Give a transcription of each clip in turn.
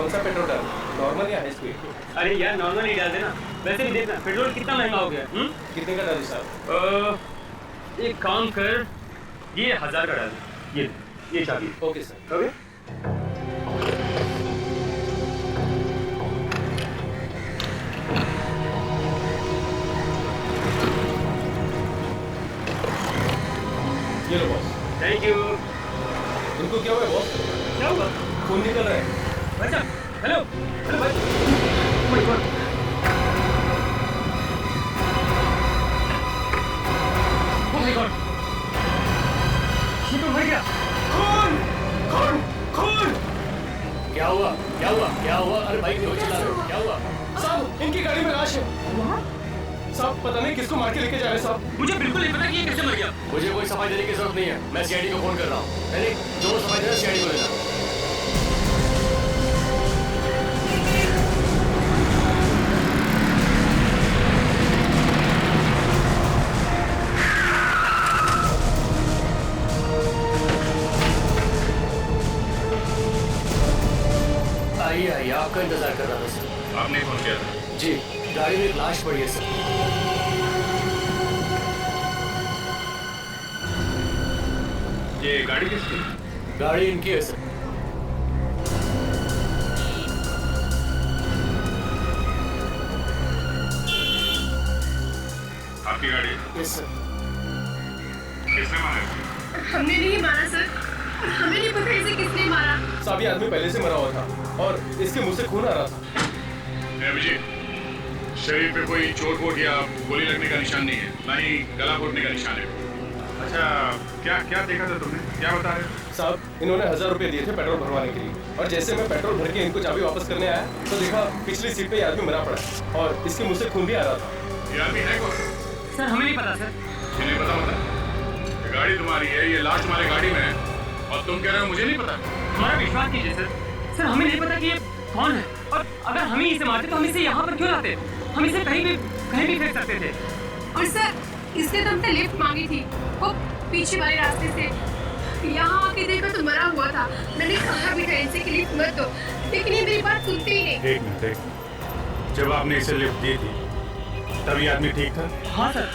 कौन सा पेट्रोल डाल, नॉर्मल या हाई स्पीड? अरे यार नॉर्मल ही डाल देना। वैसे भी देखना पेट्रोल कितना महंगा हो गया। कितने का डालूं साहब? एक काम कर, ये 1000 का डाल। ये चाबी। Okay sir. ओके। ये लो बॉस। Thank you. इनको क्या हुआ बॉस? क्या हुआ? खून निकल रहा है। अच्छा, हेलो हेलो भाई। ओह my God. Oh my God, ये तो मर गया। खून खून खून। क्या हुआ क्या हुआ क्या हुआ? अरे भाई क्यों चिल्ला रहे हो? क्या हुआ? साहब इनकी गाड़ी में लाश है। साहब पता नहीं किसको मार के लेके जा रहे हैं साहब। मुझे बिल्कुल नहीं पता कि ये कैसे मर गया। मुझे कोई सफाई देने की जरूरत नहीं है, मैं सीआईडी को फोन कर रहा हूँ। नहीं जो सफाई देना सीआईडी को देना। आइए आपका इंतजार कर रहा था सर। आपने फोन किया था? जी, गाड़ी में एक लाश पड़ी है सर। ये गाड़ी किसकी? गाड़ी इनकी है सर। आपकी गाड़ी? Yes sir. किसने मारा? हमने नहीं मारा सर, हमें नहीं पता इसे किसने मारा। साहब ये आदमी पहले से मरा हुआ था और इसके मुंह से खून आ रहा था। अभिजीत, शरीर पे कोई चोट वोट या गोली लगने का निशान नहीं है, ना ही गला घोटने का निशान है। अच्छा, क्या क्या देखा था तुमने? क्या बता रहे हो? साहब इन्होंने 1000 रुपए दिए थे पेट्रोल भरवाने के लिए और जैसे मैं पेट्रोल भर के इनको चाबी वापस करने आया तो देखा पिछली सीट पे ये आदमी मरा पड़ा है और इसके मुंह से खून भी आ रहा था। ये आदमी है कौन? सर हमें नहीं पता सर। मुझे नहीं पता होता। ये गाड़ी तुम्हारी है, ये लाश तुम्हारी गाड़ी में है और तुम कह रहे हो मुझे नहीं पता? हमारा विश्वास कीजिए सर। सर हमें नहीं पता कि ये कौन है और अगर हम ही इसे मारते तो हम इसे यहाँ पर क्यों लाते? हम इसे कहीं भी फेंक सकते थे। और सर इसने तो हमसे लिफ्ट मांगी थी, वो पीछे वाले रास्ते से। यहाँ आके देखा तो मरा हुआ था। मैंने कहा भी था इनसे कि लिफ्ट मत दो, लेकिन ये मेरी बात सुनते ही नहीं। एक मिनट, जब आपने इसे लिफ्ट दी थी तभी आदमी ठीक था? हाँ सर,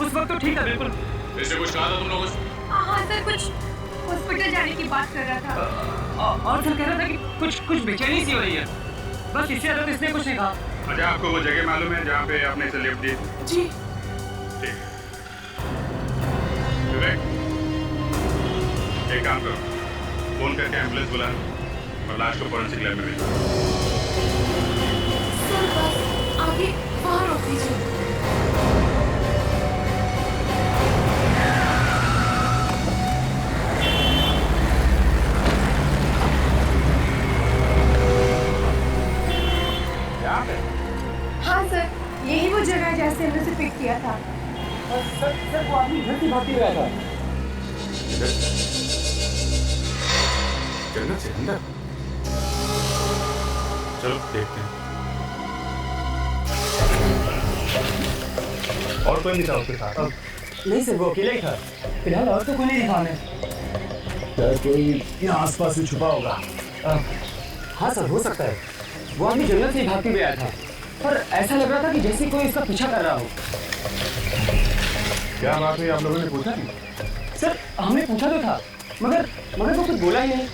उस वक्त तो ठीक था बिल्कुल। इससे कुछ कहा था तुम लोगों से? हाँ सर, कुछ हॉस्पिटल जाने की बात कर रहा था। और सर कह रहा था कि कुछ बेचैनी सी हो रही है, बस इससे ज्यादा इसने कुछ नहीं कहा। अच्छा, आपको वो जगह मालूम है जहाँ पे आपने इसे लिफ्ट दी? जी। ठीक है। विवेक, एक काम करो, फोन करके एम्बुलेंस बुला और लाश को फोरेंसिक लैब में भेजो। सर बस आगे वहाँ रोक दीजिए। हाँ सर, यही वो जगह है जहाँ से हमने उसे पिक किया था। सर वो आदमी घर से भागते हुए आया था। जन्नत से अंदर? चलो देखते हैं। और कोई नहीं था उसके साथ? नहीं सर, वो अकेला ही था। फिलहाल और तो कोई नहीं दिखा हमें। सर कोई यहाँ आसपास में छुपा होगा। हाँ सर, हो सकता है। वो आदमी जंगल से ही भागते हुए आया था, पर ऐसा लग रहा था कि जैसे कोई इसका पीछा कर रहा हो। क्या बात हुई, आप लोगों ने पूछा नहीं? सर हमने पूछा तो था, मगर वो कुछ बोला ही नहीं।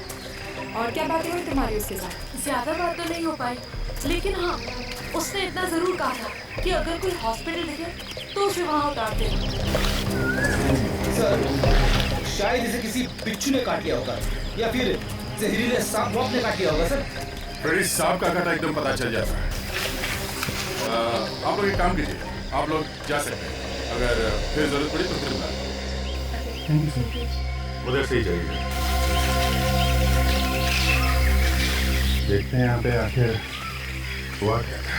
और क्या बातें हुई तुम्हारी उसके साथ? ज्यादा बात तो नहीं हो पाई, लेकिन हाँ उसने इतना जरूर कहा था कि अगर कोई हॉस्पिटल दिखे तो उसे वहाँ उतार दे। सर शायद इसे किसी बिच्छू ने काट लिया होगा या फिर जहरीले सांप ने काट लिया होगा सर। फिर इस सांप का काटा एकदम पता चल जाता है। आप लोग एक काम कीजिए, आप लोग जा सकते हैं, अगर फिर जरूरत पड़ी तो फिर बुला। उधर से ही जाइए। देखते हैं यहाँ पे आखिर हुआ क्या था।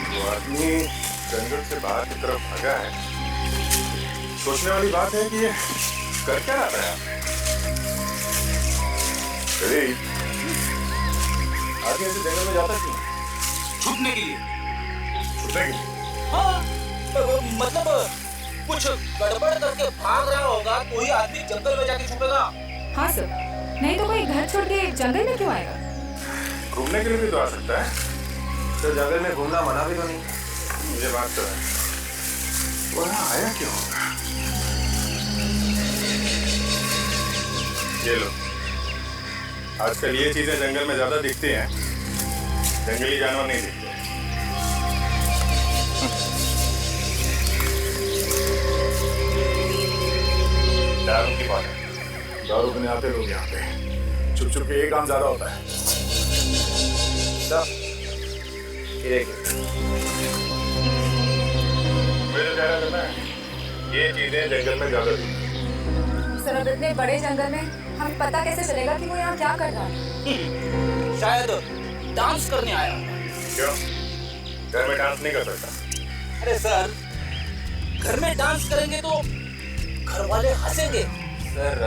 वो आदमी जंगल से बाहर की तरफ भागा है। सोचने वाली बात है कि ये कर क्या रहा है आपने? आदमी ऐसे जंगल में जाता क्यों? छुपने के लिए। छुपने के लिए? हाँ मतलब कुछ गड़बड़ करके भाग रहा होगा तो ही आदमी जंगल में जाके छुपेगा। हाँ सर, नहीं तो कोई घर छोड़ के जंगल में क्यों आएगा? घूमने के लिए भी तो आ सकता है। तो जंगल में घूमना मना भी तो नहीं। मुझे बात तो है, वो यहाँ आया क्यों होगा? ये लो, आजकल ये चीजें जंगल में ज्यादा दिखती हैं, जंगली जानवर नहीं दिखते। दारू की बात है, दारू पीने आते लोग यहाँ पे, छुप छुप के एक काम ज्यादा होता है। मुझे ज़्यादा करना है, ये चीजें जंगल में ज्यादा दिखती हैं। सर, अब इतने बड़े जंगल में हमें पता कैसे चलेगा कि वो यहाँ क्या कर रहा है? शायद डांस करने आया। क्यों? घर में डांस नहीं कर सकता? अरे सर, घर में डांस करेंगे तो घर वाले हंसेंगे। सर,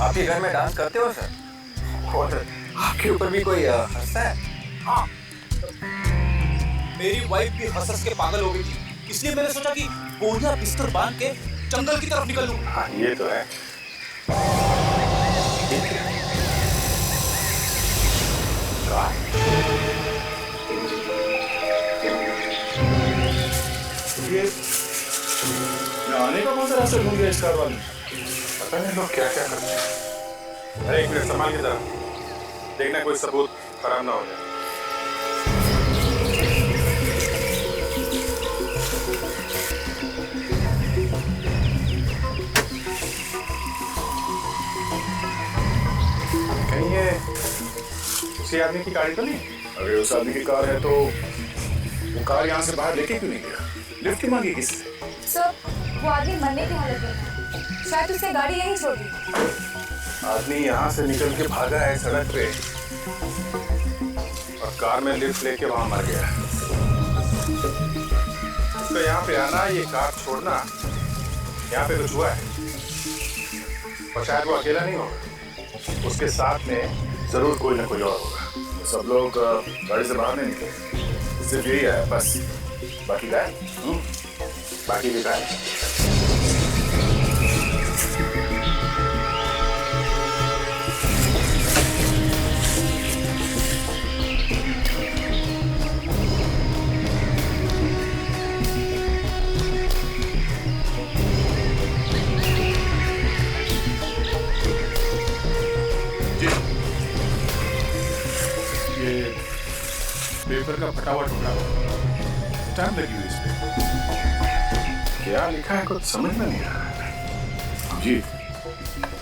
आपके घर में डांस करते हो सर? और आपके ऊपर भी कोई हंसता है? हाँ, मेरी वाइफ भी हंस के पागल हो गई थी, इसलिए मैंने सोचा कि बोरिया बिस्तर बांध के जंगल की तरफ निकल लूं। हाँ, ये तो है। ये आने का कौन सा रास्ता ढूंढ गया इस कार वाले? पता नहीं लोग क्या क्या करते हैं। अरे एक मिनट संभाल के जरा, देखना कोई सबूत खराब ना हो जाए। कहीं ये उसी आदमी की गाड़ी तो नहीं? अगर उस आदमी की कार है तो वो कार यहाँ से बाहर लेके क्यों नहीं गया? लिफ्ट क्यों मांगी किससे? सर, वो आदमी मरने की हालत में है, शायद उसने गाड़ी यहीं छोड़ दी। आदमी यहाँ से निकल के भागा है सड़क पे और कार में लिफ्ट लेके वहां मर गया। तो यहाँ पे आना, ये कार छोड़ना, यहाँ पे कुछ हुआ है और शायद वो अकेला नहीं होगा, उसके साथ में जरूर कोई ना कोई और होगा। सब लोग गाड़ी से बाहर नहीं निकले, सिर्फ यही है बस, बाकी गायब। बाकी भी गायब। पेपर का फटा हुआ टुकड़ा, स्टैम्प लगी हुई इस पे। क्या लिखा है कुछ समझ में नहीं आ रहा। जी,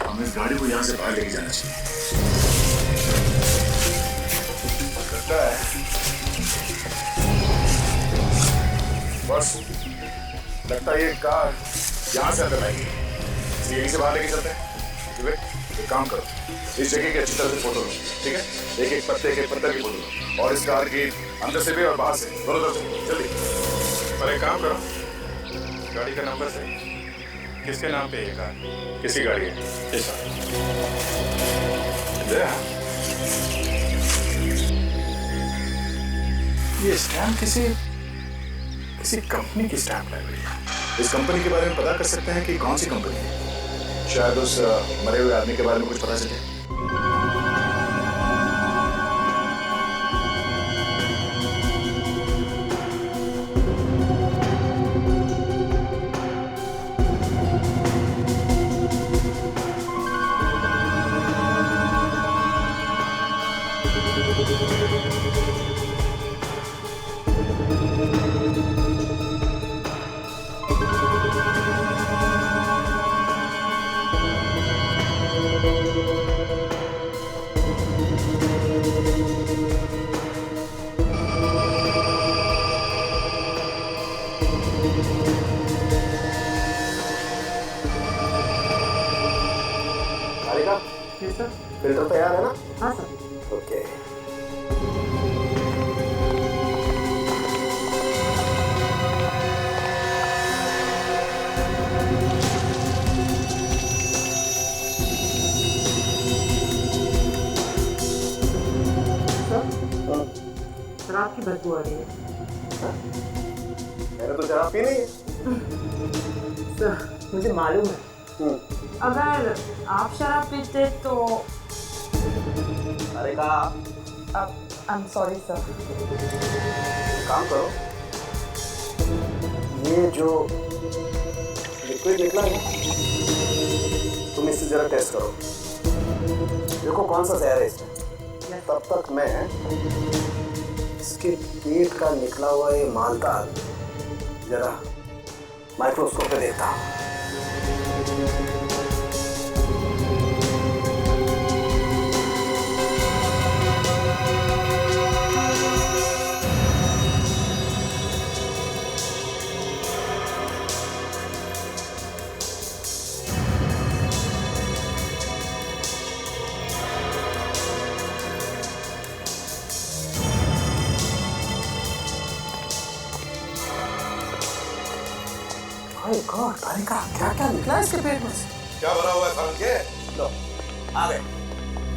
हमें इस गाड़ी को यहाँ से बाहर लेके जाना चाहिए। लगता है बस, लगता है ये कार यहाँ से अंदर आएगी, इसलिए यहीं से बाहर लेके चलते हैं। एक काम करो, इस जगह की अच्छी तरह से फोटो लो, ठीक है? एक एक पत्ते की फोटो लो और इस कार की अंदर से भी और बाहर से दोनों तरफ जल्दी। पर एक काम करो, गाड़ी का नंबर से किसके नाम पे ये कार, किसकी गाड़ी है? ये स्टैम्प किसी कंपनी की स्टैम्प लग रही है। इस कंपनी के बारे में पता कर सकते हैं कि कौन सी कंपनी है? शायद उस मरे हुए आदमी के बारे में कुछ पता चले। फिल्टर तैयार है ना? हाँ सर। ओके। शराब की बदबू आ रही है। मैंने तो शराब पी नहीं है। सर, मुझे मालूम है। अगर आप शराब पीते तो अरे कहा आई एम सॉरी सर। काम करो, ये जो लिक्विड निकला है तुम इससे जरा टेस्ट करो, देखो कौन सा जहर है इसमें। तब तक मैं इसके पेट का निकला हुआ ये मालदा जरा माइक्रोस्कोप पे देखता हूँ। गॉड, तारिका क्या क्या निकला है इसके पेट में से? क्या भरा हुआ है साल के? लो आ गए,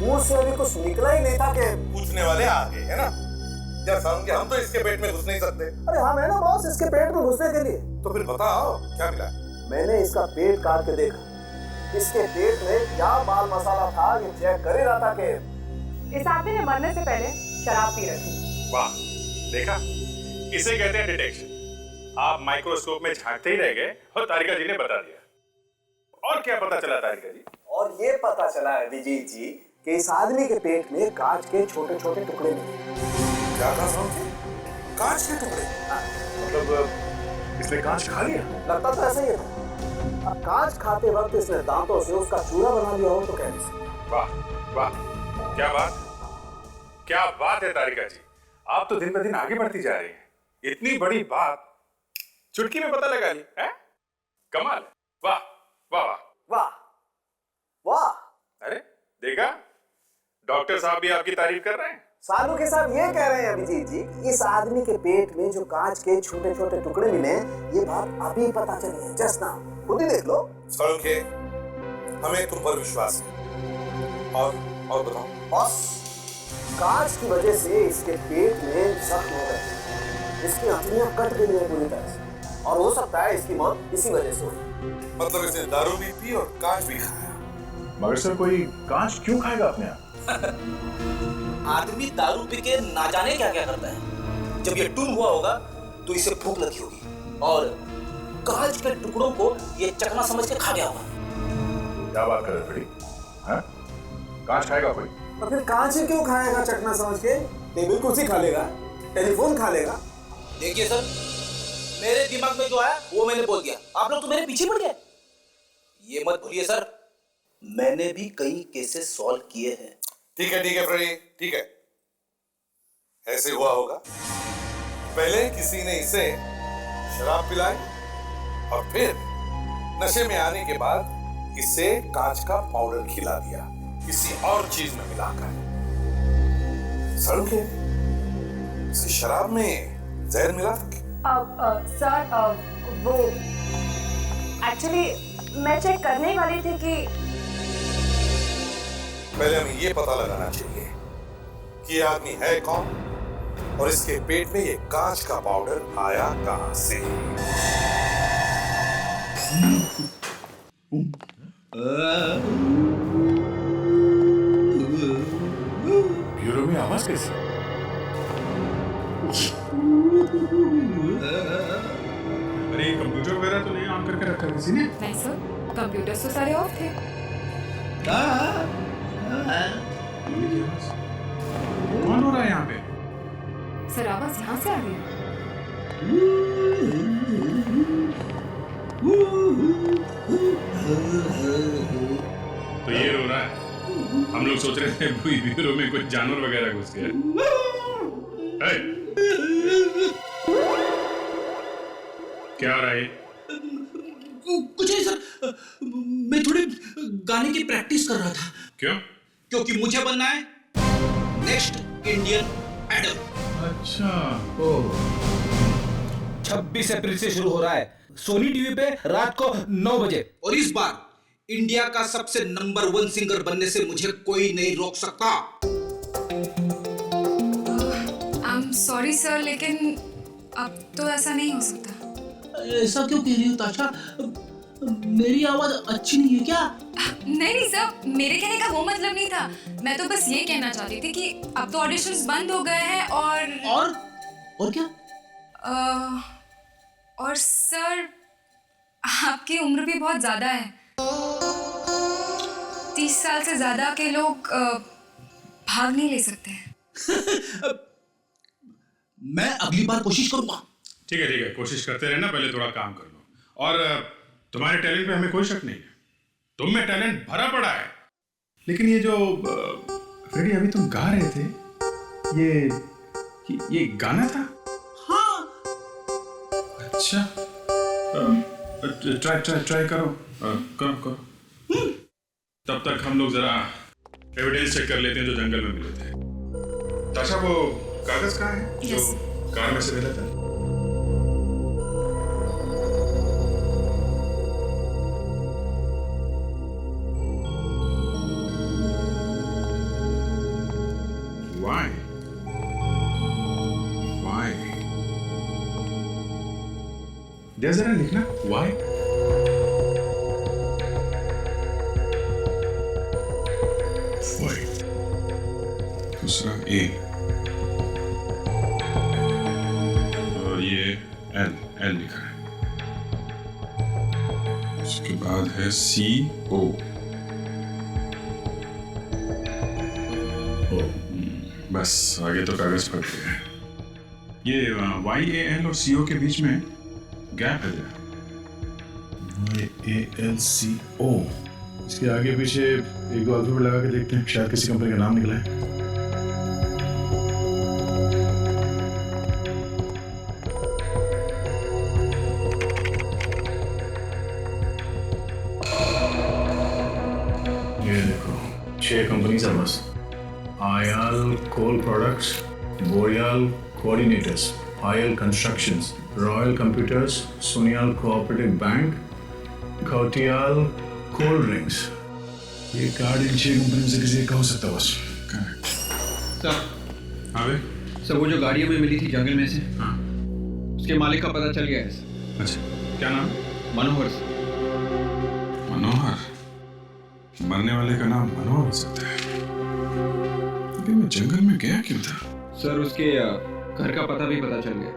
मुंह से अभी कुछ निकला ही नहीं था कि पूछने वाले आ गए, है ना? क्या साल के हम तो इसके पेट में घुस नहीं सकते। अरे हाँ मैं ना बॉस इसके पेट में घुसने के लिए। तो फिर बताओ क्या मिला? मैंने इसका पेट काट के देखा, इसके पेट में क्या माल मसाला था ये चेक कर ही रहा था कि इस आदमी ने मरने से पहले शराब पी रखी। वाह, देखा, इसे कहते हैं डिटेक्शन। आप माइक्रोस्कोप में झांकते ही रह गए और तारिका जी ने बता दिया। और क्या पता चला तारिका जी? और ये पता चला है अभिजीत जी कि इस आदमी के पेट में कांच के छोटे छोटे टुकड़े मिले। क्या था समझे? कांच के टुकड़े? मतलब इसने कांच खा लिया? लगता तो ऐसा ही था। अब कांच खाते वक्त इसने दांतों से उसका चूरा बना लिया हो तो कहने से। वाह वाह, क्या बात, क्या बात है तारिका जी। आप तो दिन ब दिन आगे बढ़ती जा रही हैं। इतनी बड़ी बात चुटकी में पता लगा ली, है? कमाल, वाह वाह वाह वाह वाह। अरे देखा, डॉक्टर साहब भी आपकी तारीफ कर रहे हैं। सालू के साहब ये कह रहे हैं अभिजीत जी, इस आदमी के पेट में जो कांच के छोटे छोटे टुकड़े मिले ये बात अभी पता चली है, जस्ट नाउ, खुद ही देख लो। सालू के, हमें तुम पर विश्वास है। और बताओ बॉस, कांच की वजह से इसके पेट में जख्म हो गए, इसकी हड्डियां कट गई हैं पूरी तरह से, और हो सकता है इसकी मौत इसी वजह से हुई। मतलब इसने दारू भी पी और कांच भी खाया। मगर सर कोई कांच क्यों खाएगा अपने आप? आदमी दारू पी के ना जाने क्या क्या करता है। जब ये टून हुआ होगा तो इसे भूख लगी होगी और कांच के टुकड़ों को ये चकना समझ के खा गया होगा। क्या बात कर रहे बड़ी? हाँ? कांच खाएगा कोई? और फिर कांच ही क्यों खाएगा चकना समझ के? टेबल कुर्सी खा लेगा, टेलीफोन खा लेगा। देखिए सर, मेरे दिमाग में जो आया वो मैंने बोल दिया, आप लोग तो मेरे पीछे पड़ गए। ये मत भूलिए सर, मैंने भी कई केसेस सॉल्व किए हैं। ठीक है फ्रेडी, ठीक है। ऐसे हुआ होगा, पहले किसी ने इसे शराब पिलाई और फिर नशे में आने के बाद इसे कांच का पाउडर खिला दिया किसी और चीज में मिलाकर। सड़के इसे शराब में जहर मिला था? सर वो एक्चुअली मैं चेक करने ही वाली थी कि पहले हमें ये पता लगाना चाहिए कि ये आदमी है कौन और इसके पेट में ये कांच का पाउडर आया कहां से। ब्यूरो में आवाज कैसी? अरे कंप्यूटर वगैरह तो नहीं ऑन करके रखा किसी ने? नहीं सर, कंप्यूटर तो सारे ऑफ थे। कौन हो रहा है यहाँ पे? सर आवाज यहाँ से आ रही है। तो ये रो रहा है। हम लोग सोच रहे थे ब्यूरो में कुछ जानवर वगैरह घुस गया। क्या हो रहा है? कुछ नहीं सर, मैं थोड़ी गाने की प्रैक्टिस कर रहा था। क्यों? क्योंकि मुझे बनना है नेक्स्ट इंडियन आइडल। अच्छा, 26 अप्रैल से शुरू हो रहा है सोनी टीवी पे रात को 9 बजे। और इस बार इंडिया का सबसे नंबर 1 सिंगर बनने से मुझे कोई नहीं रोक सकता। आई एम सॉरी सर, लेकिन अब तो ऐसा नहीं हो सकता। ऐसा क्यों कह रही हो ताशा? मेरी आवाज अच्छी नहीं है क्या? नहीं सर, मेरे कहने का वो मतलब नहीं था। मैं तो बस ये कहना चाहती थी कि अब तो ऑडिशंस बंद हो गए हैं और क्या? और सर आपकी उम्र भी बहुत ज्यादा है। 30 साल से ज्यादा के लोग भाग नहीं ले सकते हैं। मैं अगली बार कोशिश करूंगा। ठीक है, कोशिश करते रहना, पहले थोड़ा काम कर लो। और तुम्हारे टैलेंट पे हमें कोई शक नहीं है, तुम में टैलेंट भरा पड़ा है। लेकिन ये जो फ्रेडी अभी तुम गा रहे थे, ये गाना था? हाँ। अच्छा, ट्राई करो। करो। तब तक हम लोग जरा एविडेंस चेक कर लेते हैं जो जंगल में मिले थे। ताशा, वो कागज कहाँ है जो कार में से मिला था? Why? जरा लिखना why? दूसरा ए और ये एल लिखा है। उसके बाद है CO। बस आगे तो कागज फट गया है। ये YAL और CO के बीच में गैप है। YALCO, इसके आगे पीछे एक दो अल्फाबेट लगा के देखते हैं, शायद किसी कंपनी का नाम निकला है। ये देखो 6 कंपनी है बस। Oil coal products, Boreal coordinators, oil constructions, royal computers, Soniyal cooperative bank, Ghotiyal cold drinks. ये कार्ड इन 6 कंपनियों से किसी एक का हो सकता है बस। Correct sir. हाँ भाई सर, वो जो गाड़ियों में मिली थी जंगल में से, हाँ, उसके मालिक का पता चल गया है सर। अच्छा, क्या नाम? मनोहर सर। मनोहर? मरने वाले का नाम मनोहर हो सकता है, लेकिन मैं जंगल में गया क्यों था? सर, उसके घर का पता भी पता चल गया।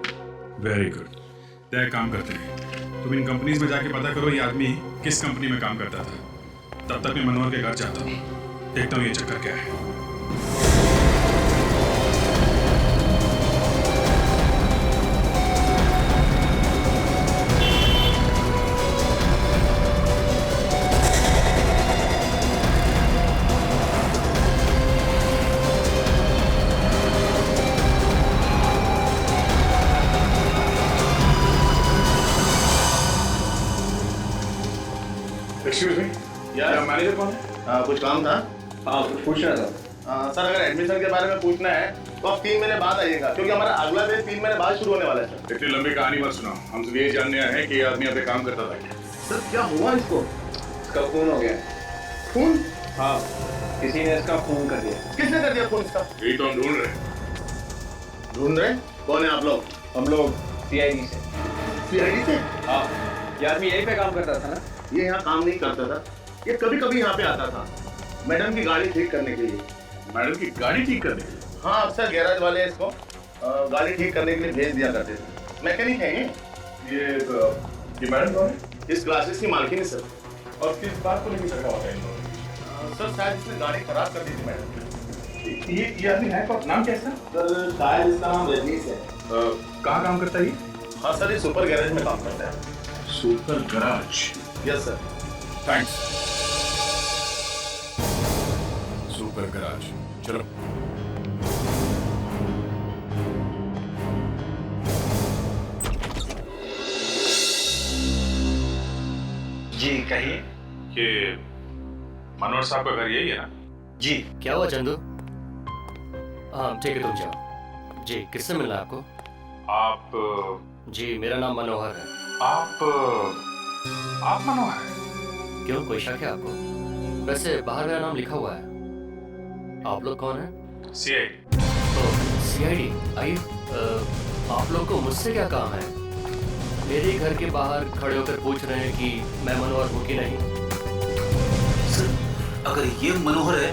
Very good. तो एक काम करते हैं, तुम इन कंपनीज में जाके पता करो ये आदमी किस कंपनी में काम करता था। तब तक मैं मनोहर के घर जाता हूँ, देखता हूँ ये चक्कर क्या है। एक्सक्यूज मी, यार मैनेजर कौन है? कुछ काम था? हाँ, कुछ पूछ रहा था। सर, अगर एडमिशन के बारे में पूछना है तो आप 3 महीने बाद आइएगा, क्योंकि हमारा अगला बैच 3 महीने बाद शुरू होने वाला है सर। इतनी लंबी कहानी मत सुनाओ, हम सिर्फ ये जानने आए हैं कि ये आदमी यहाँ पे काम करता था। सर, क्या हुआ इसको? इसका खून हो गया। खून? हाँ, किसी ने इसका खून कर दिया। किसने कर दिया खून इसका? यही तो हम ढूंढ रहे। ढूंढ रहे? कौन है आप लोग? हम लोग CID से। CID से? हाँ, ये आदमी यहीं पे काम करता था ना? ये यहाँ काम नहीं करता था, ये कभी कभी यहाँ पे आता था मैडम की गाड़ी ठीक करने के लिए। मैडम की गाड़ी ठीक करने के लिए? हाँ, अक्सर गैराज वाले इसको गाड़ी ठीक करने के लिए भेज दिया करते थे। मैकेनिक है ये मैडम कौन है? इस क्लासेस की मालकिन है सर। और किस बात को लेकर चक्का होता है इन लोगों? सर, शायद इसने गाड़ी खराब कर दी थी मैडम। ये आदमी है कौन? नाम क्या है इसका? सर, शायद इसका नाम रजनीश है। कहाँ काम करता है ये? हाँ सर, ये सुपर गैरेज में काम करता है। Super garage? Yes sir. Thanks. Super garage, चलो। जी कहिए। ये मनोहर साहब का घर यही है ना? जी। क्या हुआ चंदू? हाँ ठीक है, तुम जाओ। जी, किससे मिलना है आपको? आप? जी, मेरा नाम मनोहर है। आप मनोहर हैं? क्यों, कोई शक है आपको? वैसे बाहर मेरा नाम लिखा हुआ है। आप लोग कौन हैं? CID। CID? आइए। आप लोग को मुझसे क्या काम है? मेरे घर के बाहर खड़े होकर पूछ रहे हैं कि मैं मनोहर हूँ कि नहीं। सर, अगर ये मनोहर है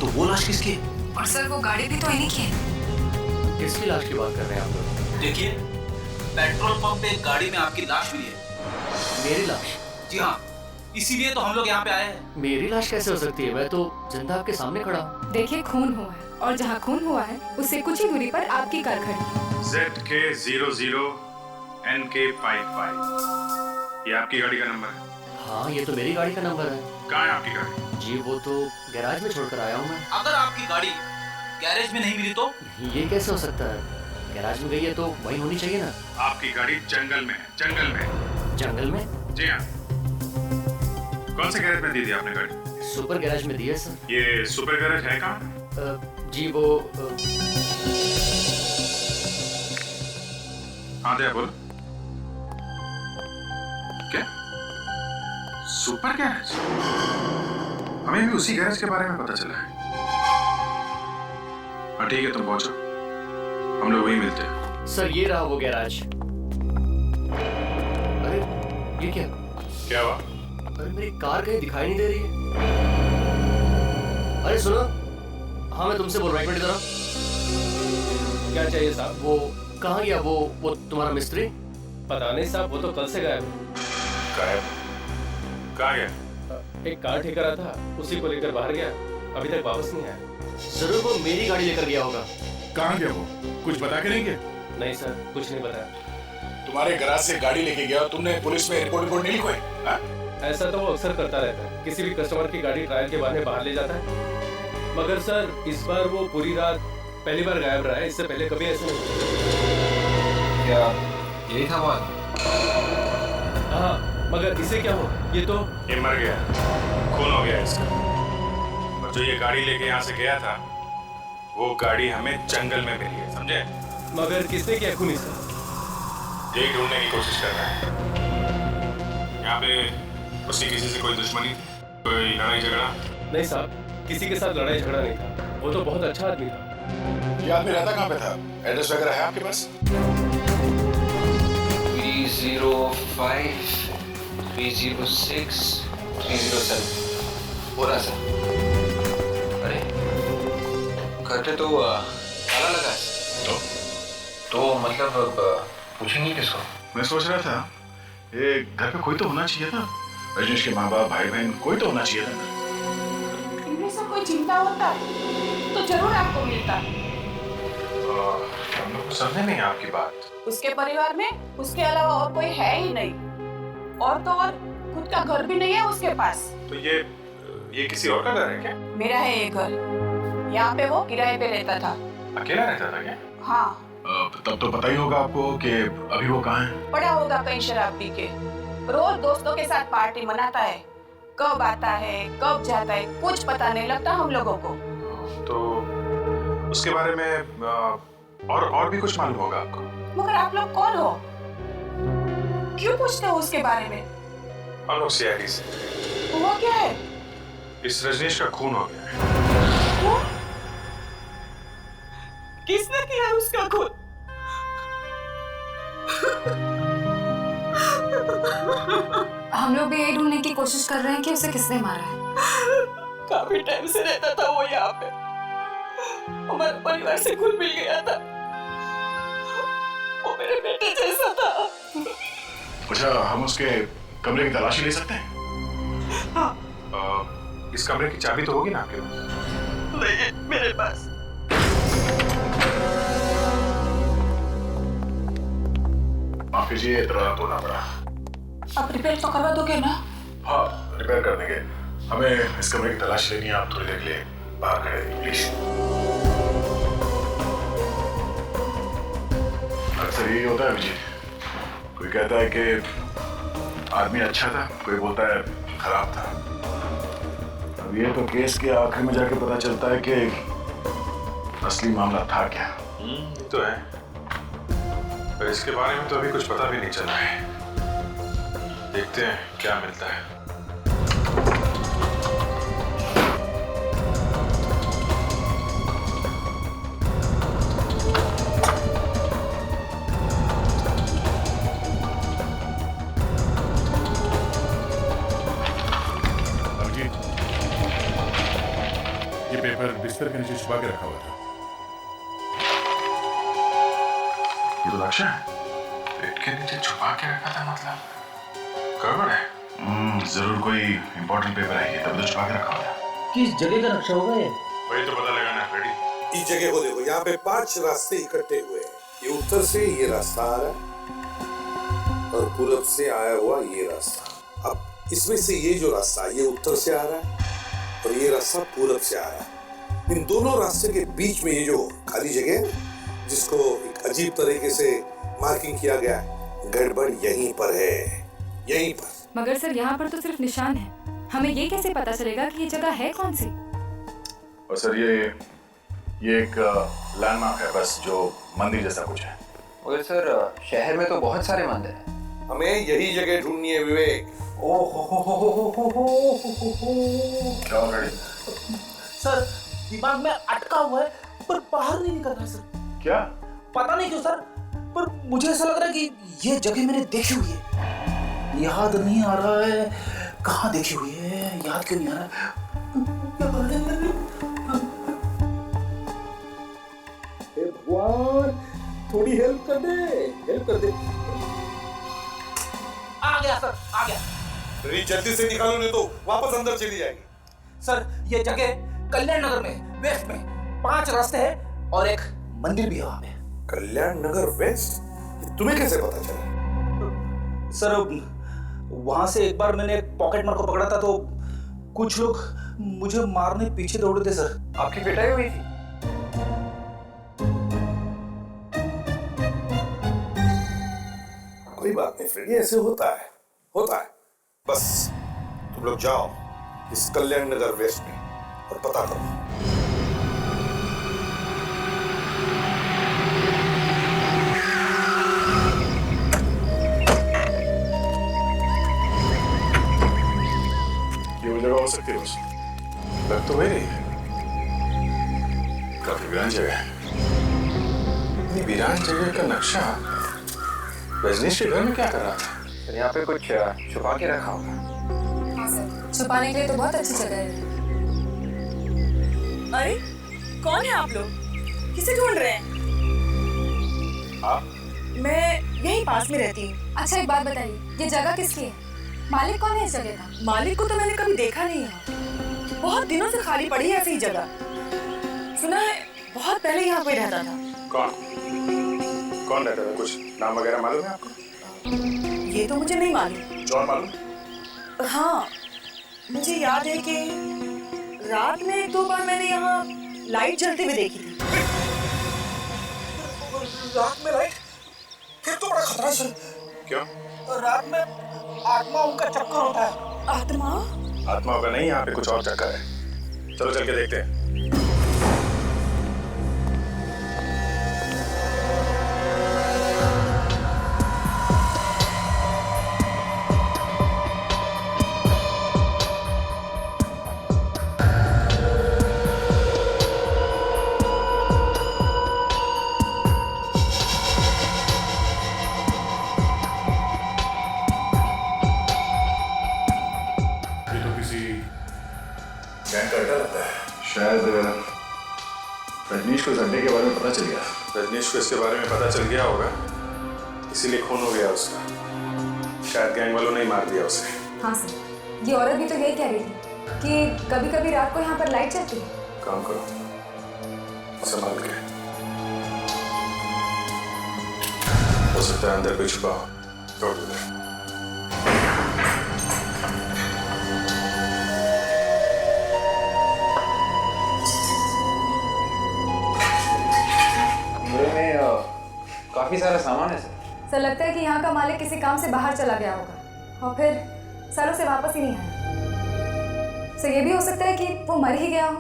तो वो लाश किसकी है? और सर वो गाड़ी भी तो इन्हीं की है। किसकी लाश की बात कर रहे हैं आप लोग? देखिए, पेट्रोल पंप पे गाड़ी में आपकी लाश मिली है। मेरी लाश? जी हाँ, इसीलिए तो हम लोग यहाँ पे आए हैं। मेरी लाश कैसे हो सकती है? मैं तो जिंदा आपके सामने खड़ा हूँ। देखिए खून हुआ है और जहाँ खून हुआ है उससे कुछ ही दूरी पर आपकी कार खड़ी है। ZK00 NK55 ये आपकी गाड़ी का नंबर है? हाँ, ये तो मेरी गाड़ी का नंबर है। कहाँ है आपकी गाड़ी? जी वो तो गैराज में छोड़कर आया हूँ मैं। अगर आपकी गाड़ी गैरेज में नहीं मिली तो? ये कैसे हो सकता है? गैराज में गई है तो वही होनी चाहिए ना। आपकी गाड़ी जंगल में है, जंगल में। जंगल में? जी हाँ। कौन से गैरेज में दी थी आपने गाड़ी? सुपर गैराज में दी है सर। ये सुपर गैरेज है कहाँ? जी वो हाँ दया बोलो। क्या? Super garage? हमें भी उसी गैरेज के बारे में पता चला है। हाँ ठीक है, तुम पहुंचो, हम लोग वहीं मिलते हैं। सर ये रहा वो गैराज। अरे ये क्या? क्या हुआ? अरे मेरी कार कहीं दिखाई नहीं दे रही है। अरे सुनो, हाँ मैं तुमसे बोल रहा हूँ, एक मिनट इधर आओ। क्या चाहिए साहब? वो कहाँ गया वो तुम्हारा मिस्त्री? पता नहीं साहब, वो तो कल से गायब है। गायब? कहाँ गया? एक कार ठेका रहा था, उसी को लेकर बाहर गया, अभी तक वापस नहीं आया। जरूर वो मेरी गाड़ी लेकर गया होगा। कहाँ गया वो? कुछ बता के नहीं गया? नहीं सर, कुछ नहीं बताया। तुम्हारे गैराज से गाड़ी लेके गया और तुमने पुलिस में रिपोर्ट नहीं लिखवाई? ऐसा तो वो अक्सर करता रहता है, किसी भी कस्टमर की गाड़ी ट्रायल के बहाने बाहर ले जाता है। मगर सर इस बार वो पूरी रात पहली बार गायब रहा है, इससे पहले कभी ऐसा नहीं। क्या यही था बात? हाँ, मगर इसे क्या हो? ये मर गया, खून हो गया इसका। और जो ये गाड़ी लेके यहाँ से गया था, वो गाड़ी हमें जंगल में मिली है, समझे? मगर किसने किया खून इसे? यही ढूंढने की कोशिश कर रहा है। यहाँ पे उसकी किसी से कोई दुश्मनी, कोई लड़ाई झगड़ा? नहीं साहब, किसी के साथ लड़ाई झगड़ा नहीं था, वो तो बहुत अच्छा आदमी था। ये आदमी रहता कहाँ पे था? एड्रेस वगैरह है आपके पास? 305 306 307 हो रहा सर। अरे घर पे तो ताला लगा है। तो मतलब पूछेंगे किसको? मैं सोच रहा था ये घर पे कोई तो होना चाहिए था, रजनीश के माँ बाप, भाई बहन, कोई तो होना चाहिए था। इनमें से कोई चिंता होता तो जरूर आपको मिलता। हम लोग को समझे नहीं आपकी बात। उसके परिवार में उसके अलावा और कोई है ही नहीं, और तो और खुद का घर भी नहीं है उसके पास। तो ये किसी और का घर है क्या? मेरा है ये घर, यहाँ पे वो किराए पे रहता था। अकेला रहता था क्या? हाँ। तब तो पता ही होगा आपको कि अभी वो कहाँ है। पड़ा होगा कहीं शराब पी के, रोज दोस्तों के साथ पार्टी मनाता है, कब आता है कब जाता है कुछ पता नहीं लगता हम लोगों को। तो उसके बारे में और भी कुछ मालूम होगा आपको? मगर आप लोग कौन हो? क्यों पूछते हो उसके बारे में? हम लोग CID से। हुआ क्या है? इस रजनीश का खून हो गया है। खून? किसने किया उसका खून? हम लोग भी यही ढूंढने की कोशिश कर रहे हैं कि उसे किसने मारा है। काफी टाइम से रहता था वो यहाँ पे, हमारे परिवार से घुल मिल गया था, वो मेरे बेटे जैसा था। अच्छा, हम उसके कमरे की तलाशी ले सकते हैं? हाँ। इस कमरे की चाबी तो होगी ना आपके पास? नहीं है मेरे पास। माफ कीजिए, इतना तोड़ना पड़ा। आप रिपेयर तो करवा दोगे ना? हाँ, रिपेयर कर देंगे। हमें इस कमरे की तलाश लेनी है, आप थोड़ी देर के लिए बाहर खड़े रहिए प्लीज। अक्सर यही होता है अभिजीत, कोई कहता है कि आदमी अच्छा था, कोई बोलता है खराब था। अब ये तो केस के आखिर में जाके पता चलता है कि असली मामला था क्या। ये तो है, पर इसके बारे में तो अभी कुछ पता भी नहीं चला है। देखते हैं क्या मिलता है। ये पेपर बिस्तर के नीचे छुपा के रखा हुआ था। ये तो लक्ष्य है। पेट के नीचे छुपा के रखा था मतलब गड़बड़ है। जरूर कोई इंपॉर्टेंट पेपर है ये, तभी तो छुपा के रखा हुआ था। किस जगह का नक्शा होगा ये? वही तो पता लगाना है रेडी। इस जगह को देखो, यहाँ पे 5 रास्ते इकट्ठे हुए हैं। ये उत्तर से ये रास्ता आ रहा है और पूरब से आया हुआ ये रास्ता। अब इसमें से ये जो रास्ता ये उत्तर से आ रहा है और ये रास्ता पूरब से आ रहा है। इन दोनों रास्ते के बीच में ये जो खाली जगह है जिसको एक अजीब तरीके से मार्किंग किया गया है, गड़बड़ यहीं पर है, यहीं पर। मगर सर यहाँ पर तो सिर्फ निशान है, हमें ये कैसे पता चलेगा कि ये जगह है कौन सी? और सर ये एक लैंडमार्क है बस, जो मंदिर जैसा कुछ है। मगर सर शहर में तो बहुत सारे मंदिर हैं। हमें यही जगह ढूंढनी है विवेक। क्या ऑलरेडी? सर दिमाग में अटका हुआ है पर बाहर नहीं निकल रहा सर। क्या? पता नहीं क्यों सर, पर मुझे ऐसा लग रहा है कि ये जगह मैंने देखी हुई है। याद नहीं आ रहा है कहाँ देखी हुई है, याद क्यों नहीं आ रहा? भगवान थोड़ी हेल्प कर दे, हेल्प कर दे। आ गया सर, आ गया। अरे जल्दी से निकालो नहीं तो वापस अंदर चली जाएगी। सर ये जगह कल्याण नगर में वेस्ट में 5 रास्ते हैं और एक मंदिर भी है वहाँ पे। कल्याण नगर वेस्ट? तुम्हें कैसे पता चला? सर वहां से एक बार मैंने एक पॉकेट मार को पकड़ा था तो कुछ लोग मुझे मारने पीछे दौड़े थे सर। आपकी पिटाई हुई थी? कोई बात नहीं फ्रेंड, ऐसे होता है, होता है। बस तुम लोग जाओ इस कल्याण नगर वेस्ट में और पता करो। ये वो जगह हो सकती है बस। लग तो वही रही है। काफी वीरान जगह है। ये वीरान जगह का नक्शा रजनीश के घर में क्या कर रहा था? सर यहाँ पे कुछ छुपा के रखा होगा। हाँ सर, छुपाने के लिए तो बहुत अच्छी जगह है। अरे कौन है आप लोग? किसे ढूंढ रहे हैं? आप? मैं यहीं पास में रहती हूँ। अच्छा एक बात बताइए, ये जगह किसकी है? मालिक कौन है इस जगह का? मालिक को तो मैंने कभी देखा नहीं है। बहुत दिनों से खाली पड़ी है ऐसी जगह। सुना है बहुत पहले यहाँ कोई रहता था। कौन रहता था? कुछ नाम वगैरह मालूम है आपको? ये तो मुझे नहीं मालूम। जॉन मालूम? हाँ मुझे याद है कि रात में 1-2 बार मैंने यहाँ लाइट जलते हुए देखी थी। रात में लाइट? फिर तो बड़ा खतरा है सर। क्यों? रात में आत्माओं का चक्कर होता है। आत्मा? आत्माओं का नहीं, यहाँ पे कुछ और चक्कर है। चलो चल के देखते हैं। शायद रजनीश को इस अड्डे के बारे में पता चल गया। रजनीश को इसके बारे में पता चल गया होगा, इसीलिए खून हो गया उसका। शायद गैंग वालों ने ही मार दिया उसे। हाँ सर, ये औरत भी तो यही कह रही थी कि कभी कभी रात को यहाँ पर लाइट चलती है। काम करो, संभाल के। हो सकता है अंदर कोई छुपा हो, तोड़ दो। काफी सारा सामान है सर। सर लगता है कि यहाँ का मालिक किसी काम से बाहर चला गया होगा और फिर सालों से वापस ही नहीं आया। सर ये भी हो सकता है कि वो मर ही गया हो।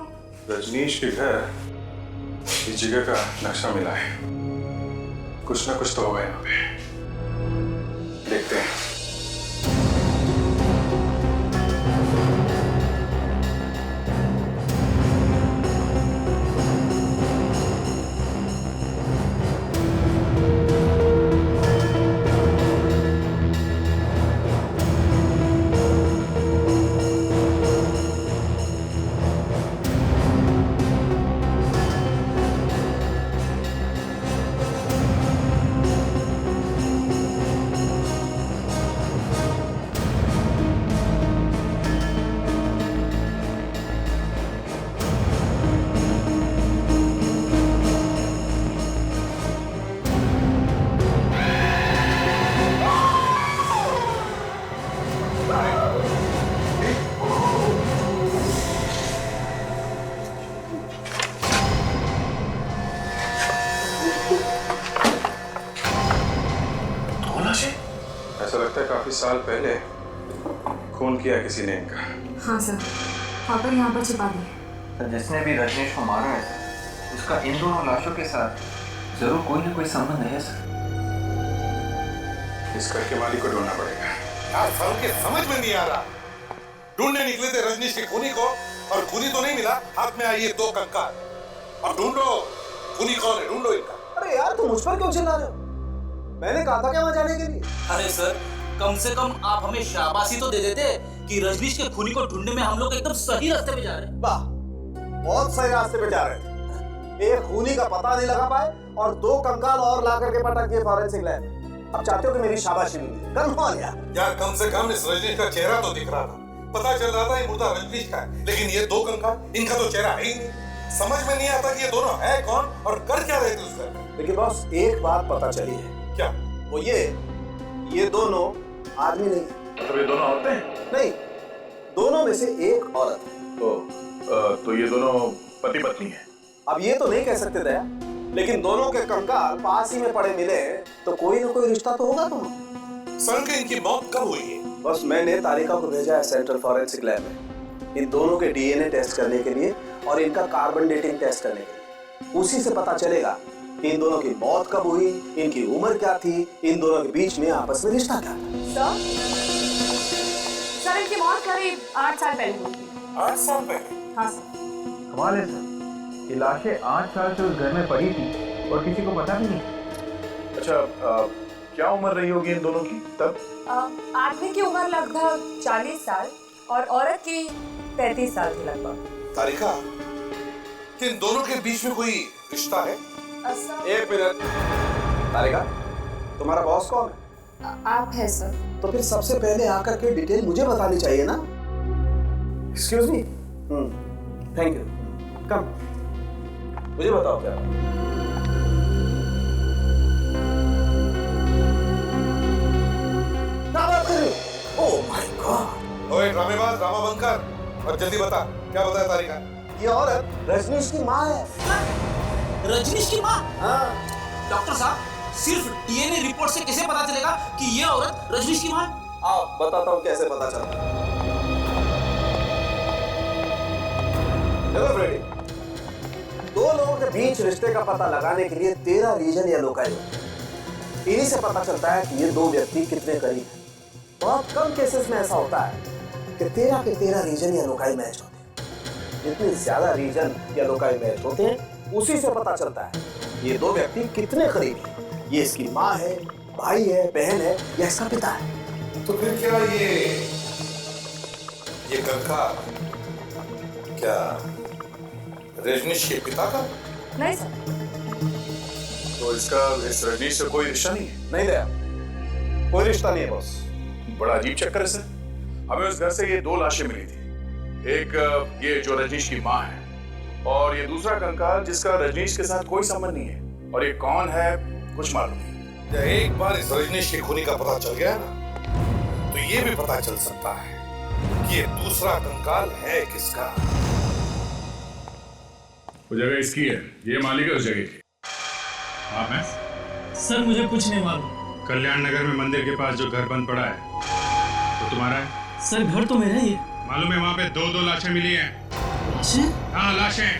रजनीश के घर इस जगह का नक्शा मिला है, कुछ ना कुछ तो होगा यहाँ पे। देखते हैं। काफी साल पहले खून किया किसी ने इनका। हाँ सर, पापा यहाँ पर छिपा दिए। सर जिसने भी रजनीश को मारा है सर, उसका इन दोनों लाशों के साथ जरूर कोई ना कोई संबंध है सर। इस घर के मालिक को ढूंढना पड़ेगा। यार सर के समझ में नहीं आ रहा। ढूंढने निकले थे रजनीश के खूनी को और खूनी तो नहीं मिला, हाथ में आई ये 2 कंकाल। अब ढूंढो खूनी कौन है, ढूंढो इनका। अरे यार तुम मुझ पर क्यों चिल्ला रहे हो? मैंने कहा था क्या वहां जाने के लिए? अरे सर कम से कम आप हमें शाबाशी तो दे देते कि रजनीश के खूनी को ढूंढने में हम लोग एकदम सही रास्ते पे जा रहे हैं। वाह, बहुत सही रास्ते पे जा रहे थे। एक खूनी का पता नहीं लगा पाए और 2 कंकाल और ला करके पटक दिए फॉरेंसिक लैब में। अब चाहते हो कि मेरी शाबाशी मिले? कमाल यार कम से कम इस रजनीश का चेहरा तो दिख रहा था, पता चल रहा था ये मुर्दा रजनीश का है, लेकिन ये 2 कंकाल, इनका तो चेहरा है ही नहीं। समझ में नहीं आता कि ये दोनों है कौन और कर क्या रहे थे उस घर में। लेकिन बॉस एक बात पता चली है। क्या? वो ये दोनों आदमी नहीं है। तो ये दोनों औरतें हैं? नहीं, दोनों में से एक औरत है। तो ये दोनों पति पत्नी हैं। अब ये तो नहीं कह सकते दया, लेकिन दोनों के कंकाल पास ही में पड़े मिले तो कोई ना कोई रिश्ता तो होगा। तुम सर के इनकी मौत कब हुई है? बस मैंने तारिका को भेजा है सेंट्रल फॉरेंसिक लैब में इन दोनों के डीएनए टेस्ट करने के लिए और इनका कार्बन डेटिंग टेस्ट करने के लिए। उसी से पता चलेगा कि इन दोनों की मौत कब हुई, इनकी उम्र क्या थी, इन दोनों के बीच में आपस में रिश्ता क्या था। सर इनकी मौत करीब 8 साल पहले हुई थी। 8 साल पहले? हाँ सर। कमाल है सर, ये लाशें 8 साल से उस घर में पड़ी थी और किसी को पता भी नहीं। अच्छा, क्या उम्र रही होगी इन दोनों की तब? आदमी की उम्र लगभग 40 साल और औरत की 35 साल की लगभग। तारिका, कि इन दोनों के बीच में कोई रिश्ता है? एक मिनट तारिका, तुम्हारा बॉस कौन है? आप है सर। तो फिर सबसे पहले आकर के डिटेल मुझे बतानी चाहिए ना। Excuse me. Thank you. Come, मुझे बताओ क्या बात कर रहे हो? Oh my god. ओए ड्रामेबाज, ड्रामा बंद कर और जल्दी बता, क्या बताया तारिका? ये औरत रजनीश की माँ है। रजनीश की माँ? हाँ। डॉक्टर साहब सिर्फ डीएनए रिपोर्ट से कैसे पता चलेगा कि ये औरत रजनीश की माँ है? आओ बताता हूँ कैसे पता चला। हेलो फ्रेडी, 2 लोगों के बीच रिश्ते का पता लगाने के लिए 13 रीजन या लोकाई होते हैं। इन्हीं से पता चलता है कि ये 2 व्यक्ति कितने करीब हैं। बहुत कम केसेस में ऐसा होता है कि 13 के 13 रीजन या लोकाई मैच होते हैं। जितने ज्यादा रीजन या लोकाई मैच होते हैं उसी से पता चलता है ये 2 व्यक्ति कितने करीब हैं। ये इसकी माँ है, भाई है, बहन है या इसका पिता है। तो फिर क्या ये कंकाल क्या रजनीश के पिता का? नहीं सर। तो इसका इस रजनीश से कोई रिश्ता नहीं है? नहीं दया, कोई रिश्ता नहीं है बॉस। बड़ा अजीब चक्कर है सर। हमें उस घर से ये 2 लाशें मिली थी, एक ये जो रजनीश की माँ है और ये दूसरा कंकाल जिसका रजनीश के साथ कोई संबंध नहीं है। और ये कौन है कुछ मालूम नहीं। जब एक बार इस रजनीश की खूनी का पता चल गया ना, तो ये भी पता चल सकता है कि ये दूसरा कंकाल है किसका। वो जगह इसकी है, ये मालिक है उस जगह की। आप हैं? सर मुझे कुछ नहीं मालूम। कल्याण नगर में मंदिर के पास जो घर बंद पड़ा है वो तुम्हारा है? सर घर तो मेरा ही है। मालूम है वहाँ पे 2 लाशें मिली हैं। लाशें? हाँ लाशें।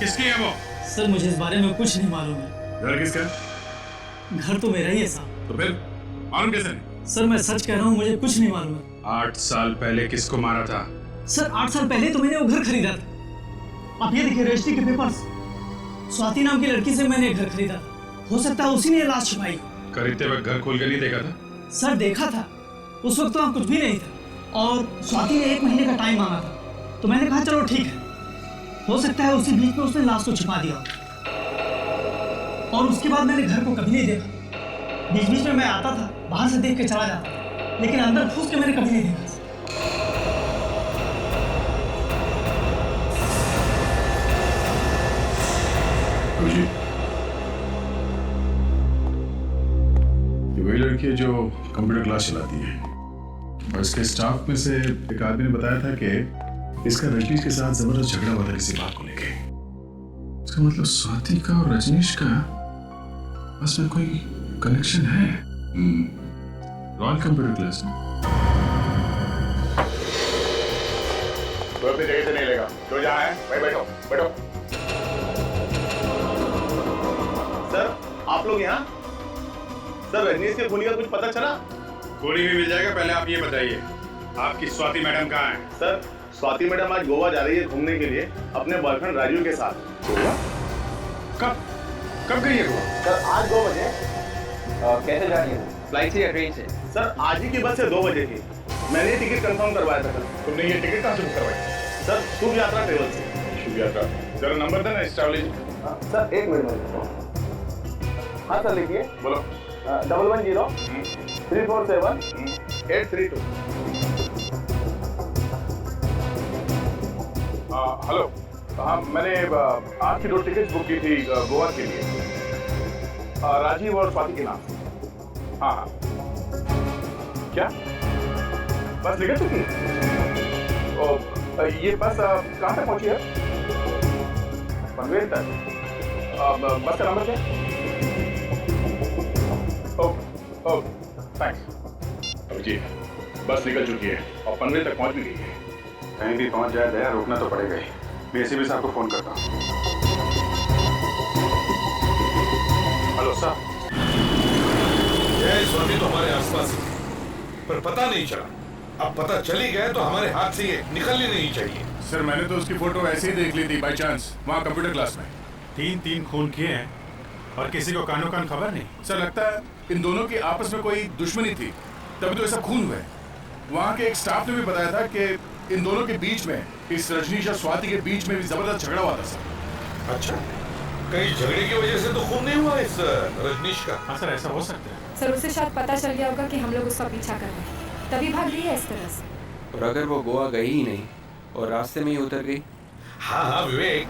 किसकी है वो? सर मुझे इस बारे में कुछ नहीं मालूम है। घर किसका? घर तो मेरा ही है साहब। तो फिर मालूम कैसे नहीं? सर मैं सच कह रहा हूँ, मुझे कुछ नहीं मालूम है। 8 साल पहले किसको मारा था? सर 8 साल पहले तो मैंने वो घर खरीदा था। आप ये देखिए रजिस्ट्री के पेपर्स। स्वाति नाम की लड़की से मैंने घर खरीदा था। हो सकता है उसी ने लाश छुपाई। खरीदते वक्त घर खोल के नहीं देखा था? सर देखा था, उस वक्त तो वहाँ कुछ भी नहीं था और स्वाति ने 1 महीने का टाइम मांगा था, तो मैंने कहा चलो ठीक है। हो सकता है उसी बीच में उसने लाश को छुपा दिया और उसके बाद मैंने घर को कभी नहीं देखा। बीच बीच में मैं आता था, बाहर से देख के चला जाता, लेकिन अंदर घुस के मैंने कभी नहीं देखा। ये वही लड़की है जो कंप्यूटर क्लास चलाती है और इसके स्टाफ में से एक आदमी ने बताया था कि इसका रजनीश के साथ जबरदस्त झगड़ा हुआ था किसी बात को लेके। इसका मतलब स्वाति का और रजनीश का बस में कोई कनेक्शन है। रॉयल कंप्यूटर क्लास में। तो अपनी जगह से नहीं लेगा, जो जहाँ है भाई बैठो बैठो। सर आप लोग यहाँ? सर रजनीश के खूनी का कुछ पता चला? गोली भी मिल जाएगा, पहले आप ये बताइए आपकी स्वाति मैडम कहाँ है? सर स्वाति मैडम आज गोवा जा रही है घूमने के लिए अपने बॉयफ्रेंड राजू के साथ। गोवा? कब गई है गोवा? सर आज 2 बजे। कैसे जा रही है? फ्लाइट से या ट्रेन से? सर आज ही की बस से 2 बजे की। मैंने टिकट कंफर्म करवाया था सर। तुमने ये टिकट कहाँ से बुक करवाई? सर शुभ यात्रा ट्रेवल से। शुभ यात्रा। जरा नंबर देना इस ट्रैवल एजेंट। Sir 1 minute. हाँ सर लिखिए। बोलो। 110 347 832। हेलो। हाँ मैंने आज की 2 टिकट बुक की थी गोवा के लिए, राजीव और स्वाति के नाम। हाँ हाँ। क्या बस निकल चुकी है? ये बस कहाँ तक पहुंची है? पनवेल तक। बस का नंबर क्या? Okay thanks. अभिजीत बस निकल चुकी है और पनवेल तक पहुंच भी गई है। कहीं भी पहुंच जाए दया, रोकना तो पड़ेगा ही। मैं एसीपी साहब को फोन करता हूँ। Hello sir. यह स्वाति तो हमारे आसपास ही है, पर पता नहीं चला। अब पता चली गया तो हमारे हाथ से ये निकलनी नहीं चाहिए। सर मैंने तो उसकी फोटो ऐसे ही देख ली थी बाई चांस, वहाँ कंप्यूटर क्लास में। 3 खून किए हैं और किसी को कानो कान खबर नहीं। सर लगता है इन दोनों की आपस में कोई दुश्मनी थी, तभी तो ऐसा खून हुआ है। वहाँ के एक स्टाफ ने भी बताया था कि इन दोनों के बीच में, इस रजनीश और स्वाति के बीच में भी जबरदस्त झगड़ा हुआ था सर। अच्छा, कहीं झगड़े की वजह से तो खून नहीं हुआ इस रजनीश का? हाँ सर ऐसा हो सकता है। सर उसे शायद पता चल गया होगा कि हम लोग उसका पीछा कर रहे हैं, तभी भाग रही है इस तरह से। और अगर वो गोवा गई ही नहीं और रास्ते में ही उतर गई? हाँ हाँ विवेक,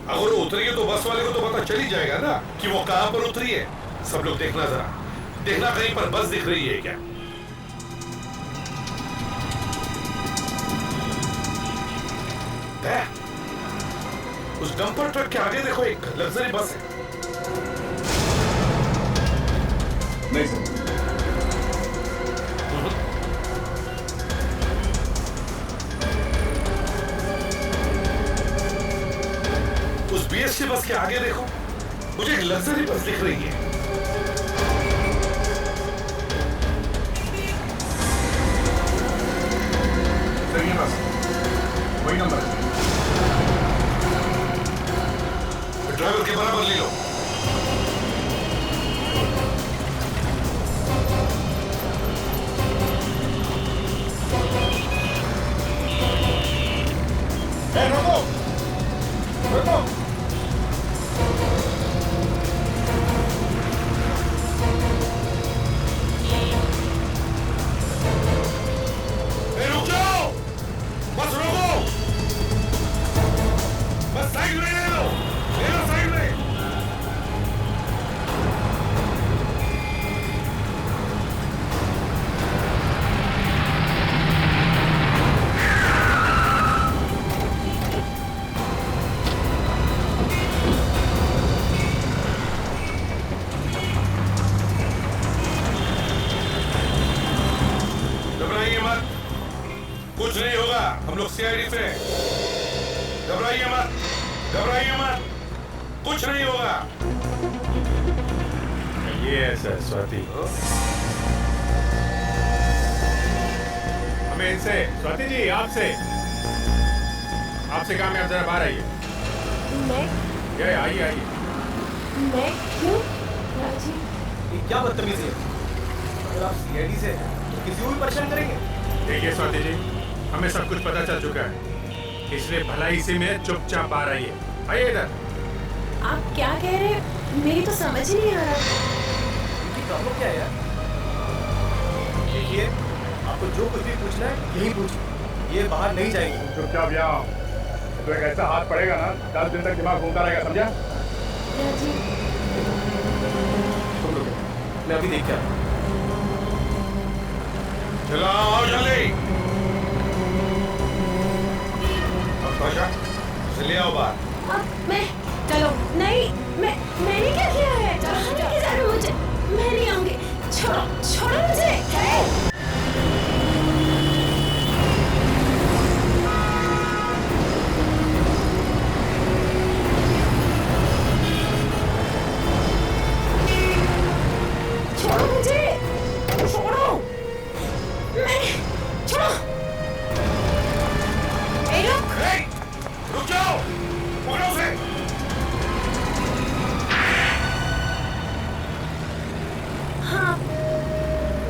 अगर वो उतरी है तो बस वाले को तो पता चल ही जाएगा ना कि वो कहाँ पर उतरी है। सब लोग देखना, जरा देखना कहीं पर बस दिख रही है क्या? उस डंपर ट्रक के आगे देखो, एक लग्जरी बस है। नहीं सर। उस बीएसटी बस के आगे देखो, मुझे एक लग्जरी बस दिख रही है। सर ये बस वही नंबर है। ड्राइवर के बराबर ले लो। रुको रुको। रुक जाओ, बस रुको, बस साइड में ले लो साइड में। घबराइए मत, कुछ नहीं होगा, हम लोग सीआईडी से। घबराइए मत, घबराइए मत, कुछ नहीं होगा। ये ऐसा स्वाति, हमें इनसे, स्वाति जी आपसे काम है, आप जरा बाहर आइए। मैं? आइए आइए। मैं क्यों? राजीव, ये क्या बदतमीजी है? अगर आप सीआईडी से तो किसी को भी परेशान करेंगे? देखिए स्वाति जी, हमें सब कुछ पता चल चुका है, इसलिए भलाई से में चुपचाप आ रही है। आइए इधर। आप क्या कह रहे हैं? मेरी तो समझ ही नहीं आ रहा। प्रॉब्लम क्या है यार? देखिए, आपको जो कुछ भी पूछना है यही पूछिए, ये बाहर नहीं जाएगी। चुपचाप यहाँ, तो एक ऐसा हाथ पड़ेगा ना 10 दिन तक दिमाग घूमता रहेगा, समझा? तुम लोग, मैं अभी देख के आता हूँ। चलाओ जल्दी। ले आओ बाहर। अब मैं चलो नहीं, मैंने क्या किया है? मुझे मैं नहीं आऊंगी। छोड़ो मुझे। छोड़ो मुझे, छोड़ो। छोड़ो। रुक जाओ, पकड़ो उसे। हाँ,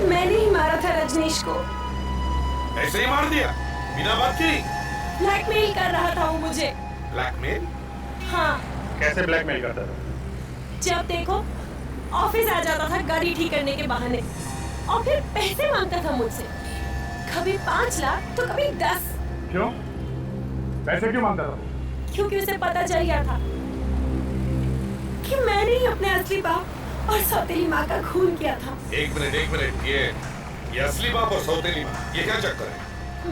मैंने ही मारा था रजनीश को। ऐसे ही मार दिया बिना बात की? ब्लैकमेल कर रहा था वो मुझे। ब्लैकमेल? हाँ, कैसे ब्लैकमेल करता था? जब देखो ऑफिस आ जाता था गाड़ी ठीक करने के बहाने और फिर पैसे मांगता था मुझसे, कभी 5 लाख तो कभी 10। क्यों? पैसे क्यों मांगता था? क्योंकि उसे पता चल गया था कि मैंने ही अपने असली बाप और सौतेली माँ का खून किया था। एक मिनट, ये असली बाप और सौतेली माँ, ये क्या चक्कर है?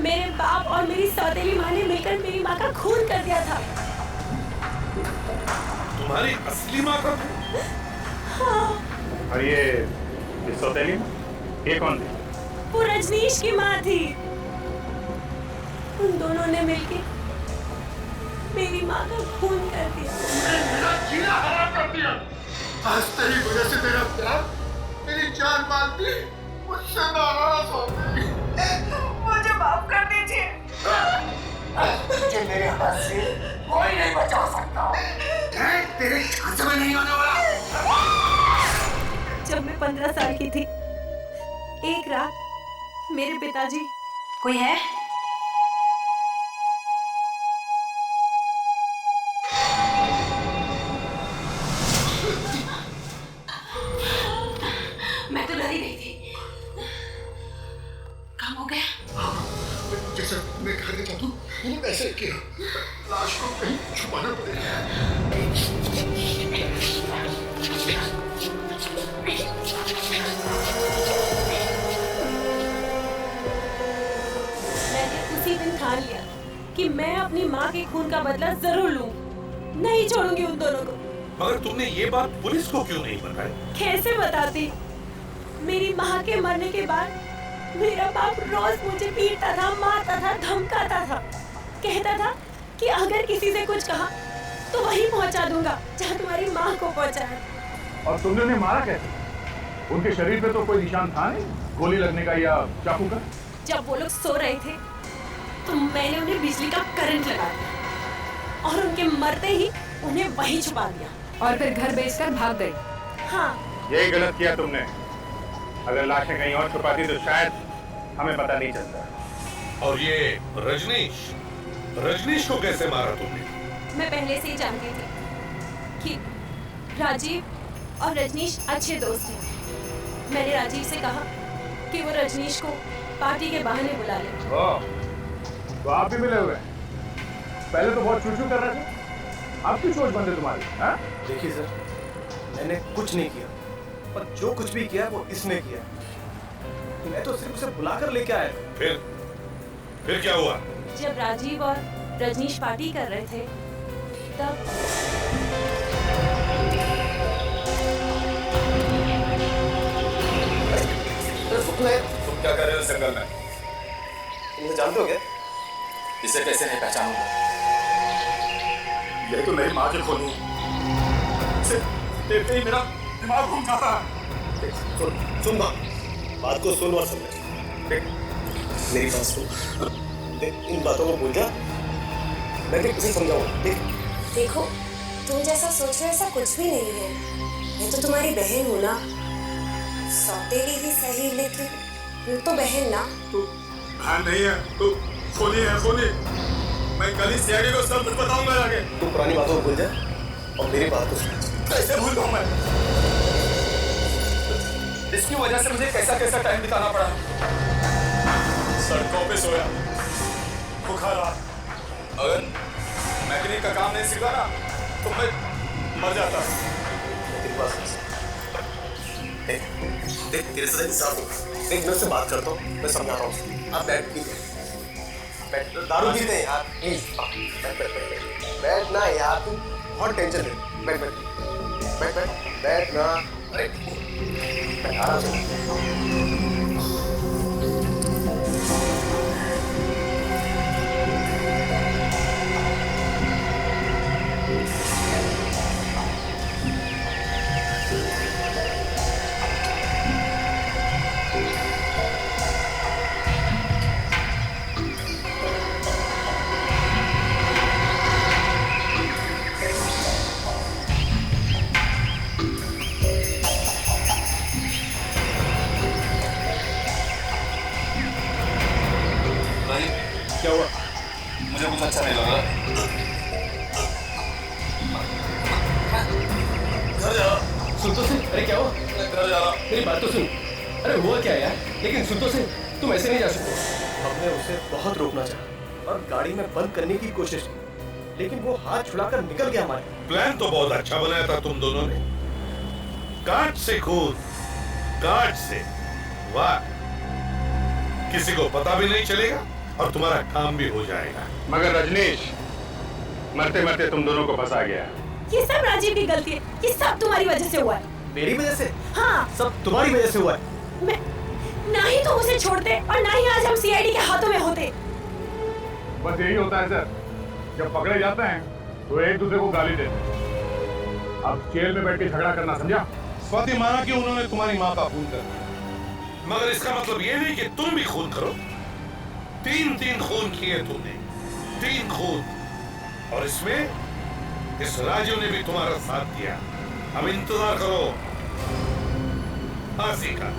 मेरे बाप और मेरी सौतेली माँ ने मिलकर मेरी माँ का खून कर दिया था। तुम्हारी असली माँ का? हाँ। और ये सौतेली माँ, ये कौन थी? वो रजनीश की माँ थी। उन दोनों ने मिलकर मेरी माँ का खून कर दिया। मेरा जीना हराम कर दिया। आज तेरी वजह से मेरा प्यार, मेरी जान मालती मुझसे नाराज हो गई। मुझे माफ कर दीजिए। तुझे मेरे हाथ से कोई नहीं बचा सकता। तेरे छाछ में नहीं आने वाला। जब मैं 15 साल की थी, एक रात मेरे पिताजी। कोई है? मैं तो डरी गई थी। काम हो गया? जैसे मैं घर के चाहूँ वैसे किया। लाश को कहीं छुपाना पड़ेगा। मैंने उसी दिन ठान लिया कि मैं अपनी माँ के खून का बदला जरूर लूंगी, नहीं छोड़ूंगी उन दोनों को। मगर तुमने ये बात पुलिस को क्यों नहीं बताई? कैसे बताती? मेरी माँ के मरने के बाद मेरा बाप रोज मुझे पीटता था, मारता था, धमकाता था, कहता था कि अगर किसी से कुछ कहा तो वहीं पहुंचा दूंगा जहाँ तुम्हारी माँ को पहुंचा है। और तुमने उन्हें मारा कैसे? उनके शरीर पे तो कोई निशान था नहीं, गोली लगने का या चाकू का? जब वो लोग सो रहे थे तो मैंने उन्हें बिजली का करंट लगा दिया और उनके मरते ही उन्हें वहीं छुपा दिया और फिर घर बेचकर भाग गई। हाँ, यही गलत किया तुमने। अगर लाशें कहीं और छुपाती तो शायद हमें पता नहीं चलता। और ये रजनीश को कैसे मारा तुमने? मैं पहले से ही जानती थी कि राजीव और रजनीश अच्छे दोस्त हैं। मैंने राजीव से कहा कि वो रजनीश को पार्टी के बहाने बुला ले। तो आप भी मिले हुए हैं? पहले तो बहुत चूचू कर रहे थे, आपकी सोच बंद है तुम्हारी। हाँ? देखिए सर, मैंने कुछ नहीं किया, पर जो कुछ भी किया वो इसने किया। मैं तो सिर्फ उसे बुलाकर लेके आया था। फिर क्या हुआ? जब राजीव और रजनीश पार्टी कर रहे थे तब तुम क्या कर रहे हो इस जंगल में? मुझे जानते हो क्या? इसे कैसे नहीं पहचानूंगा? ये तो मेरी माँ के खून है। देखते ही मेरा दिमाग घूम जाता है। सुन बात को सुन और समझ। मेरी बात सुन। इन बातों को भूल जा। मैं तुझे समझाऊंगा। देखो, तुम जैसा सोच रहे ऐसा कुछ भी नहीं है। मैं तो तुम्हारी बहन हूँ ना, सौतेली ही सही लेकिन हूँ तो बहन ना। तू बहन नहीं है, तू खूनी है, खूनी। मैं कल ही सीआईडी को सब कुछ बताऊंगा आगे। तू पुरानी बातों को भूल जा और मेरी बात को सुन। कैसे भूल जाऊं मैं? इसकी वजह से मुझे कैसा कैसा टाइम बिताना पड़ा। सड़कों पे सोया, भूखा रहा। अगर मैकेनिक का काम नहीं सीखा ना तो मैं मर जाता। तेरी बात सुन। देख तेरे साथ इंसाफ हो। देख मैं उससे बात करता हूँ, मैं समझाता हूँ। आप बैठ पीते, दारू पीते हैं यार। बैठ ना यार, तू बहुत टेंशन है। बैठ ना। अरे आराम से क्या हुआ? मुझे कुछ अच्छा नहीं लगा। घर जा। सुन तो से, अरे क्या हुआ? घर जा रहा। मेरी बात तो सुन। अरे हुआ क्या यार? लेकिन सुन तो से, तुम ऐसे नहीं जा सकते। हमने उसे बहुत रोकना चाहा और गाड़ी में बंद करने की कोशिश की, लेकिन वो हाथ छुड़ाकर निकल गया हमारे। प्लान तो बहुत अच्छा बनाया था तुम दोनों ने। काट से कूद, काट से वाह, किसी को पता भी नहीं चलेगा और तुम्हारा काम भी हो जाएगा। मगर रजनीश, मरते मरते तुम दोनों को फंसा गया। ये सब राजीव की गलती है, ये सब तुम्हारी वजह से हुआ है। मेरी वजह से? हाँ, सब तुम्हारी वजह से हुआ है। मैं ना ही तुम उसे छोड़ते और ना ही आज हम सीआईडी के हाथों में होते। बस यही होता है सर, जब पकड़े जाते हैं तो एक दूसरे को गाली देते हैं। अब जेल में बैठ के झगड़ा करना समझा? स्वाति माना कि उन्होंने तुम्हारी माँ का खून कर दिया, मगर इसका मतलब ये नहीं कि तुम भी खून करो। 3 खून किए तुमने, 3 खून, और इसमें इस राजू ने भी तुम्हारा साथ दिया। अब इंतजार करो फांसी का।